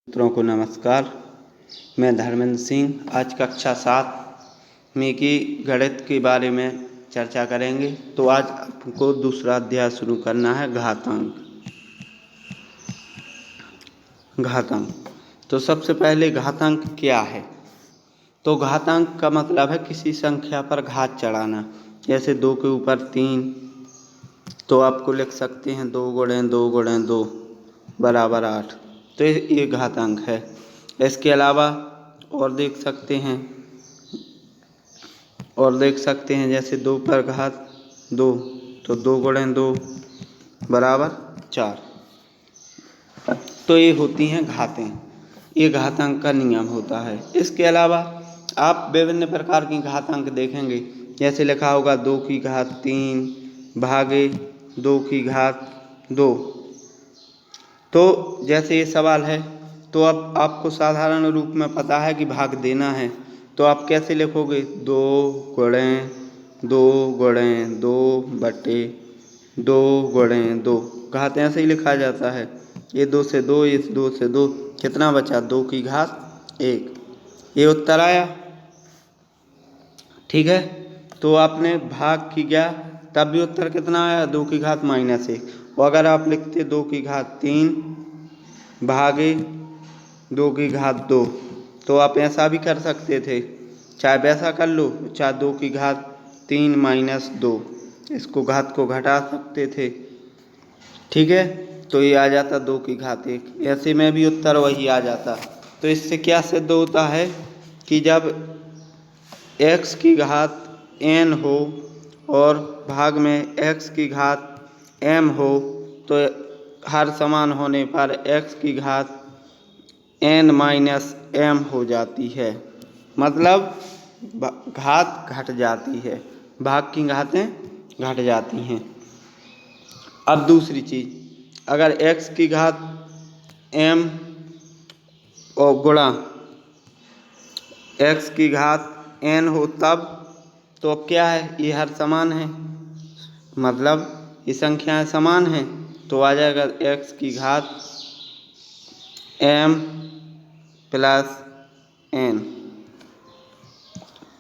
मित्रों को नमस्कार। मैं धर्मेंद्र सिंह आज कक्षा 7 में की गणित के बारे में चर्चा करेंगे। तो आज आपको दूसरा अध्याय शुरू करना है घातांक। तो सबसे पहले घातांक क्या है? तो घातांक का मतलब है किसी संख्या पर घात चढ़ाना। जैसे 2 के ऊपर 3, तो आपको लिख सकते हैं 2 गुणे 2 गुणे 2 बराबर 8। तो ये घातांक है। इसके अलावा और देख सकते हैं जैसे 2 पर घात 2, तो 2 गुणे 2 बराबर 4। तो ये होती हैं घातें। ये घातांक का नियम होता है। इसके अलावा आप विभिन्न प्रकार की घातांक देखेंगे। जैसे लिखा होगा 2 की घात 3 भागे 2 की घात 2। तो जैसे ये सवाल है, तो अब आपको साधारण रूप में पता है कि भाग देना है। तो आप कैसे लिखोगे? 2 गुणे 2 गुणे 2 बटे 2 गुणे 2। घात ऐसे ही लिखा जाता है। ये 2 से 2, इस 2 से 2, कितना बचा? 2 की घात 1। ये उत्तर आया। ठीक है। तो आपने भाग किया तब भी उत्तर कितना आया? 2 की घात -1। और अगर आप लिखते 2 की घात 3 भागे 2 की घात 2, तो आप ऐसा भी कर सकते थे। चाहे वैसा कर लो, चाहे 2 की घात 3 - 2, इसको घात को घटा सकते थे। ठीक है। तो ये आ जाता 2 की घात 1। ऐसे में भी उत्तर वही आ जाता। तो इससे क्या सिद्ध होता है कि जब x की घात n हो और भाग में x की घात m हो, तो हर समान होने पर x की घात n - m हो जाती है। मतलब घात घट जाती है, भाग की घातें घट जाती हैं। अब दूसरी चीज़, अगर x की घात m और गुणा x की घात n हो तब, तो अब क्या है? ये हर समान है, मतलब ये संख्याएं समान हैं। तो आ जाएगा x की घात m प्लस n।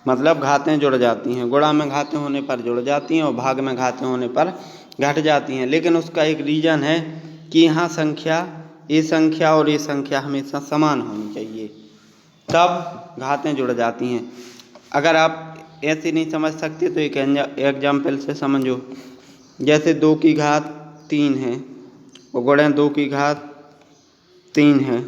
मतलब घातें जुड़ जाती हैं। गुणा में घातें होने पर जुड़ जाती हैं और भाग में घातें होने पर घट जाती हैं। लेकिन उसका एक रीज़न है कि यहाँ ये संख्या और ये संख्या हमेशा समान होनी चाहिए, तब घातें जुड़ जाती हैं। अगर आप ऐसे नहीं समझ सकते तो एक एग्जाम्पल से समझो। जैसे 2 की घात 3 है और गुणे 2 की घात 3 है,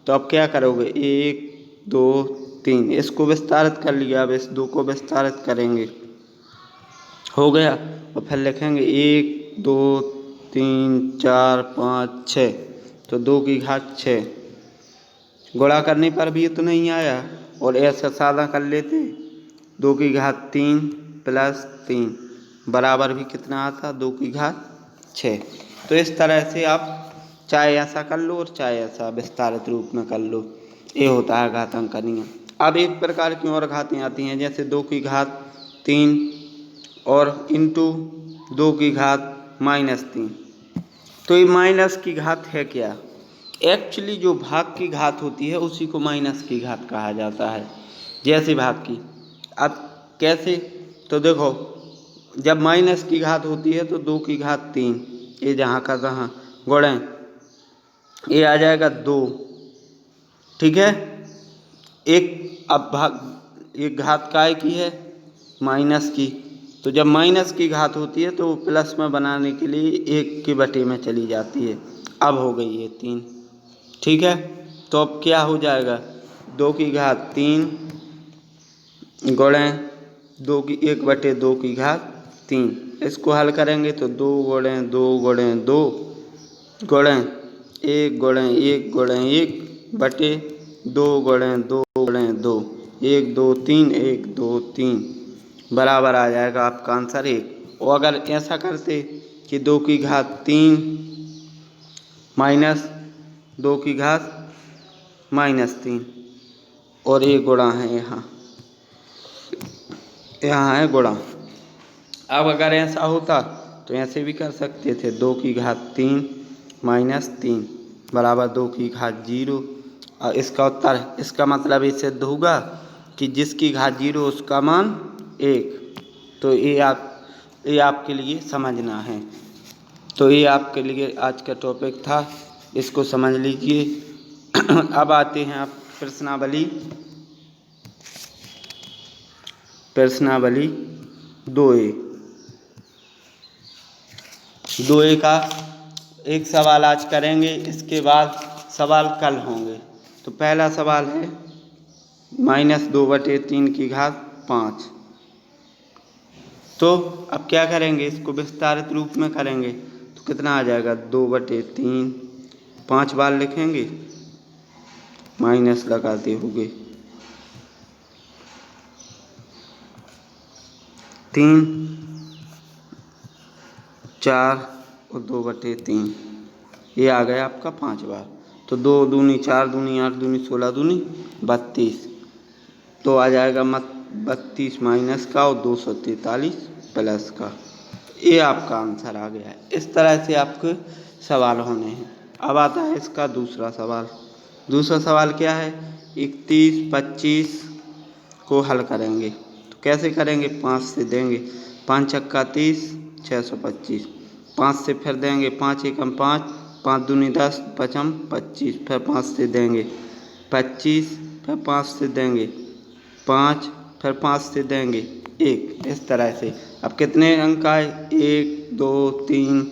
तो अब क्या करोगे? 1 2 3, इसको विस्तारित कर लिया। अब इस 2 को विस्तारित करेंगे, हो गया। और फिर लिखेंगे 1 2 3 4 5 6, तो 2 की घात 6। गुणा करने पर भी तो नहीं आया, और ऐसा सादा कर लेते 2 की घात 3 प्लस 3 बराबर भी कितना आता? 2 की घात 6। तो इस तरह से आप चाहे ऐसा कर लो और चाहे ऐसा विस्तारित रूप में कर लो। ये होता है घातांक का नियम। अब एक प्रकार की और घातें आती हैं, जैसे 2 की घात 3 और इंटू 2 की घात -3। तो ये माइनस की घात है क्या? एक्चुअली जो भाग की घात होती है उसी को माइनस की घात कहा जाता है। जैसे भाग की, अब कैसे? तो देखो, जब माइनस की घात होती है तो 2 की घात 3, ये जहाँ का तहाँ गुणे, ये आ जाएगा 2। ठीक है। एक घात काय की है? माइनस की। तो जब माइनस की घात होती है तो वो प्लस में बनाने के लिए 1 के बटे में चली जाती है। अब हो गई है 3। ठीक है। तो अब क्या हो जाएगा? 2 की घात 3 गुणे 1 बटे 2 की घात 3। इसको हल करेंगे तो 2 गुणे 2 गुणे 2 गुणे 1 गुणे 1 गुणे 1 बटे 2 गुणे 2 गुणे 2, 1 2 3 1 2 3 बराबर आ जाएगा आपका आंसर 1। और अगर ऐसा करते कि 2 की घात 3 माइनस 2 की घात -3, और ये गुणा है, यहाँ है गुणा। अब अगर ऐसा होता तो ऐसे भी कर सकते थे। 2 की घात 3 -3 बराबर 2 की घात 0, और इसका उत्तर, इसका मतलब ये सिद्ध होगा कि जिसकी घात 0 उसका मान 1। तो ये आपके लिए समझना है। तो ये आपके लिए आज का टॉपिक था, इसको समझ लीजिए। अब आते हैं आप प्रश्नावली 2A का एक सवाल आज करेंगे, इसके बाद सवाल कल होंगे। तो पहला सवाल है -2/3 की घात 5। तो अब क्या करेंगे, इसको विस्तारित रूप में करेंगे तो कितना आ जाएगा, 2/3, 5 बार लिखेंगे, माइनस लगाते हुए 3, 4 और 2/3, ये आ गया आपका 5 बार। तो 2 दूनी 4 दूनी 8 दूनी 16 दूनी 32, तो आ जाएगा 32 माइनस का और 243 प्लस का। ये आपका आंसर आ गया है। इस तरह से आपके सवाल होने हैं। अब आता है इसका दूसरा सवाल। दूसरा सवाल क्या है, 31, 25 को हल करेंगे। तो कैसे करेंगे, 5 से देंगे, 5 छक्का 30, 625, 5 से फिर देंगे 5 एकम 5, 5 दूनी 10, 5 25, फिर 5 से देंगे 25, फिर 5 से देंगे 5, फिर 5 से देंगे 1। इस तरह से अब कितने अंक आए, 1 2 3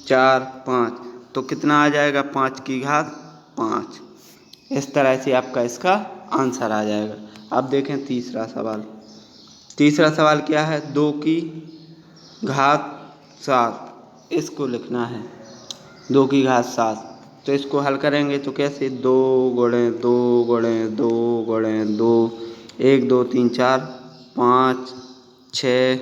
4 5, तो कितना आ जाएगा, 5 की घात 5। इस तरह से आपका इसका आंसर आ जाएगा। अब देखें तीसरा सवाल। तीसरा सवाल क्या है, 2 की घात 7, इसको लिखना है 2 की घात 7। तो इसको हल करेंगे तो कैसे, 2 गुणे 2 गुणे 2 गुणे 2, 1 2 3 4 5 6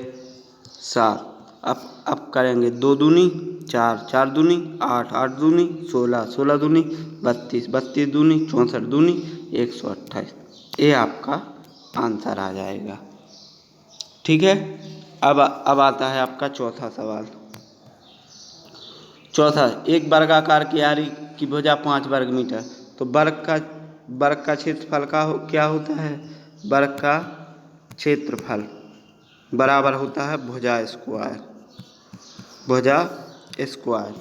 7। अब करेंगे 2 दूनी 4, 4 दूनी 8, 8 दूनी 16, 16 दूनी 32, 32 दूनी 64 दूनी 128। ये आपका आंसर आ जाएगा। ठीक है। अब आता है आपका चौथा सवाल। चौथा, एक वर्गाकार क्यारी की भुजा 5 वर्ग मीटर। तो वर्ग का क्षेत्रफल क्या होता है, वर्ग का क्षेत्रफल बराबर होता है भुजा स्क्वायर।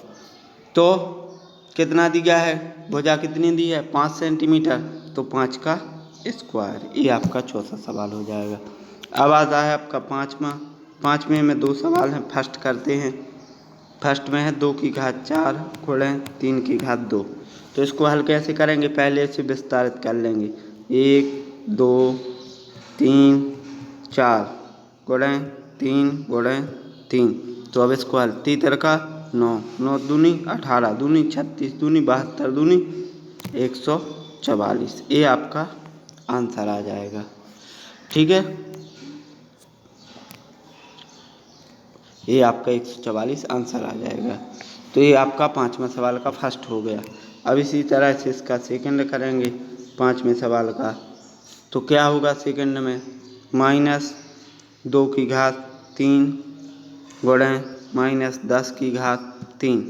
तो कितना दिया है, भुजा कितनी दी है, 5 सेंटीमीटर, तो 5 का स्क्वायर। ये आपका चौथा सवाल हो जाएगा। अब आता है आपका पाँचवें में 2 सवाल हैं, फर्स्ट करते हैं। फर्स्ट में है 2 की घात 4 गुणे 3 की घात 2। तो इसको हल कैसे करेंगे, पहले से विस्तारित कर लेंगे। 1 2 3 4 गुणे 3 गुणे 3। तो अब इसको हल, 3 का 9, 9 दूनी 18 दूनी 36 दूनी 72 दूनी 144। ये आपका आंसर आ जाएगा। ठीक है, ये आपका 144 आंसर आ जाएगा। तो ये आपका 5वां सवाल का फर्स्ट हो गया। अब इसी तरह से इसका सेकंड करेंगे 5वें सवाल का। तो क्या होगा सेकंड में, -2 की घात 3 गुणे -10 की घात 3।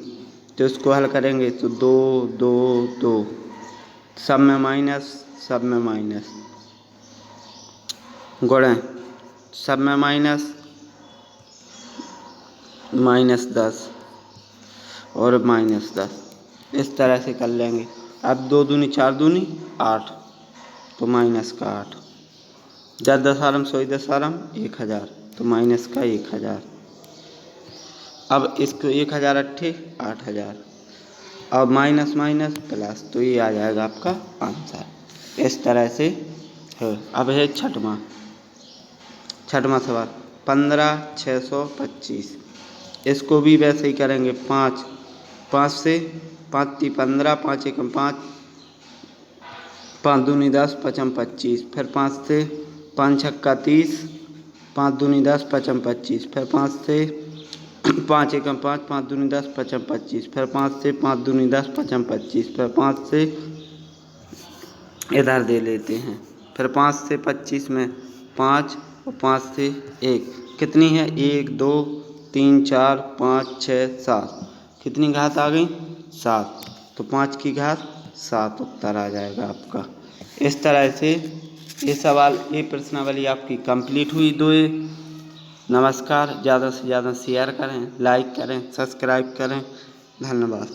तो इसको हल करेंगे तो 2 2 2, सब में माइनस गुणे सब में -10 और -10, इस तरह से कर लेंगे। अब 2 दूनी 4 दूनी 8, तो माइनस का 8, 10 दशारम 100 दशारम 1000, तो माइनस का 1000। अब इसको 1000 अट्ठे 8000, अब माइनस प्लस, तो ये आ जाएगा आपका आंसर। इस तरह से है। अब है छठवां सवाल, 15,625। इसको भी वैसे ही करेंगे, 5 से 5 × 15, 5 एकम 5, 5 दूनी 10, 5 25, फिर 5 से 5 छक्का 30, 5 दूनी 10, 5 25, फिर 5 से 5 एकम 5, 5 दूनी 10, 5 25, फिर 5 से 5 दूनी 10, 5 25, फिर 5 से इधर दे लेते हैं, फिर 5 से 25 में 5 और 5 से 1, कितनी है, 1 2 3 4 5 6 7, कितनी घात आ गई, 7। तो 5 की घात 7 उत्तर आ जाएगा आपका। इस तरह से ये सवाल, ये प्रश्नावली आपकी कंप्लीट हुई। नमस्कार। ज़्यादा से ज़्यादा शेयर करें, लाइक करें, सब्सक्राइब करें। धन्यवाद।